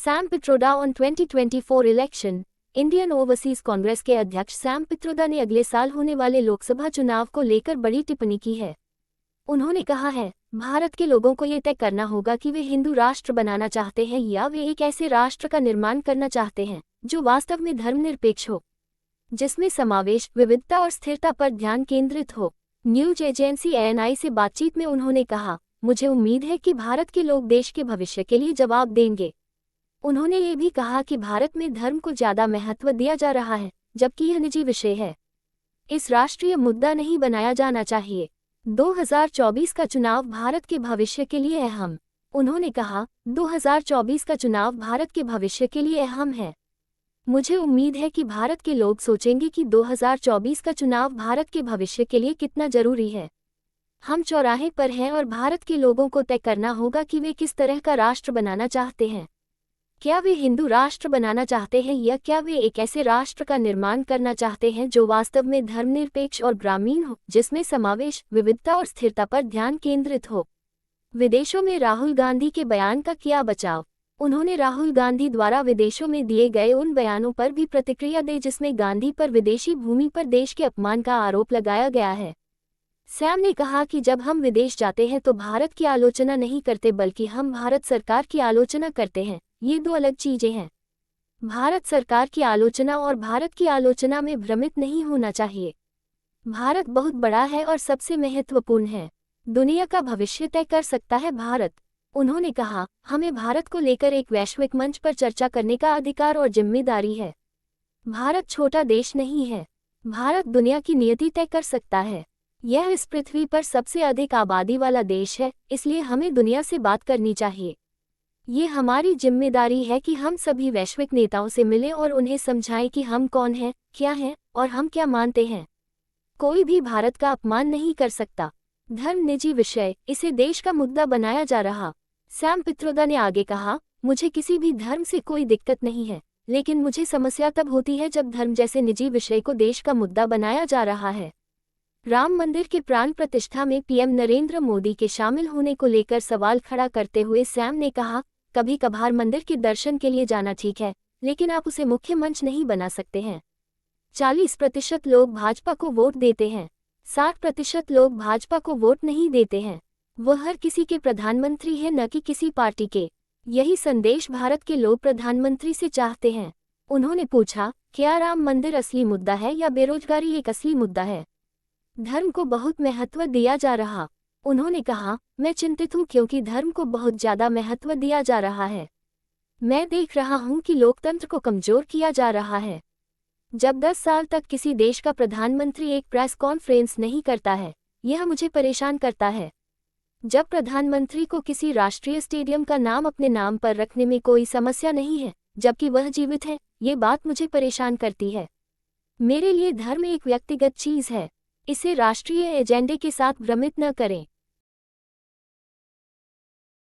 Sam Pitroda on 2024 election. Indian overseas Congress के अध्यक्ष Sam Pitroda ने अगले साल होने वाले लोकसभा चुनाव को लेकर बड़ी टिप्पणी की है। उन्होंने कहा है, भारत के लोगों को ये तय करना होगा कि वे हिंदू राष्ट्र बनाना चाहते हैं या वे एक ऐसे राष्ट्र का निर्माण करना चाहते हैं जो वास्तव में धर्मनिरपेक्ष हो, जिसमें समावेश, विविधता और स्थिरता पर ध्यान केंद्रित हो। न्यूज एजेंसी ANI से बातचीत में उन्होंने कहा, मुझे उम्मीद है कि भारत के लोग देश के भविष्य के लिए जवाब देंगे। उन्होंने ये भी कहा कि भारत में धर्म को ज्यादा महत्व दिया जा रहा है, जबकि यह निजी विषय है। इस राष्ट्रीय मुद्दा नहीं बनाया जाना चाहिए। 2024 का चुनाव भारत के भविष्य के लिए अहम। उन्होंने कहा, 2024 का चुनाव भारत के भविष्य के लिए अहम है। मुझे उम्मीद है कि भारत के लोग सोचेंगे कि 2024 का चुनाव भारत के भविष्य के लिए कितना जरूरी है। हम चौराहे पर हैं और भारत के लोगों को तय करना होगा कि वे किस तरह का राष्ट्र बनाना चाहते हैं। क्या वे हिंदू राष्ट्र बनाना चाहते हैं या क्या वे एक ऐसे राष्ट्र का निर्माण करना चाहते हैं जो वास्तव में धर्मनिरपेक्ष और ग्रामीण हो, जिसमें समावेश, विविधता और स्थिरता पर ध्यान केंद्रित हो। विदेशों में राहुल गांधी के बयान का किया बचाव। उन्होंने राहुल गांधी द्वारा विदेशों में दिए गए उन बयानों पर भी प्रतिक्रिया दी जिसमें गांधी पर विदेशी भूमि पर देश के अपमान का आरोप लगाया गया है। सैम ने कहा कि जब हम विदेश जाते हैं तो भारत की आलोचना नहीं करते बल्कि हम भारत सरकार की आलोचना करते हैं। ये दो अलग चीजें हैं। भारत सरकार की आलोचना और भारत की आलोचना में भ्रमित नहीं होना चाहिए। भारत बहुत बड़ा है और सबसे महत्वपूर्ण है। दुनिया का भविष्य तय कर सकता है भारत। उन्होंने कहा, हमें भारत को लेकर एक वैश्विक मंच पर चर्चा करने का अधिकार और जिम्मेदारी है। भारत छोटा देश नहीं है। भारत दुनिया की नियति तय कर सकता है। यह इस पृथ्वी पर सबसे अधिक आबादी वाला देश है, इसलिए हमें दुनिया से बात करनी चाहिए। ये हमारी जिम्मेदारी है कि हम सभी वैश्विक नेताओं से मिलें और उन्हें समझाएं कि हम कौन हैं, क्या हैं और हम क्या मानते हैं। कोई भी भारत का अपमान नहीं कर सकता। धर्म निजी विषय, इसे देश का मुद्दा बनाया जा रहा। सैम पित्रोदा ने आगे कहा, मुझे किसी भी धर्म से कोई दिक्कत नहीं है, लेकिन मुझे समस्या तब होती है जब धर्म जैसे निजी विषय को देश का मुद्दा बनाया जा रहा है। राम मंदिर के प्राण प्रतिष्ठा में PM नरेंद्र मोदी के शामिल होने को लेकर सवाल खड़ा करते हुए सैम ने कहा, कभी कभार मंदिर के दर्शन के लिए जाना ठीक है, लेकिन आप उसे मुख्य मंच नहीं बना सकते हैं। 40% लोग भाजपा को वोट देते हैं, 60% लोग भाजपा को वोट नहीं देते हैं। वो हर किसी के प्रधानमंत्री है, न कि किसी पार्टी के। यही संदेश भारत के लोग प्रधानमंत्री से चाहते हैं। उन्होंने पूछा, क्या राम मंदिर असली मुद्दा है या बेरोजगारी एक असली मुद्दा है? धर्म को बहुत महत्व दिया जा रहा। उन्होंने कहा, मैं चिंतित हूं क्योंकि धर्म को बहुत ज्यादा महत्व दिया जा रहा है। मैं देख रहा हूं कि लोकतंत्र को कमजोर किया जा रहा है। जब 10 साल तक किसी देश का प्रधानमंत्री एक प्रेस कॉन्फ्रेंस नहीं करता है, यह मुझे परेशान करता है। जब प्रधानमंत्री को किसी राष्ट्रीय स्टेडियम का नाम अपने नाम पर रखने में कोई समस्या नहीं है, जबकि वह जीवित है, ये बात मुझे परेशान करती है। मेरे लिए धर्म एक व्यक्तिगत चीज है। इसे राष्ट्रीय एजेंडे के साथ भ्रमित न करें।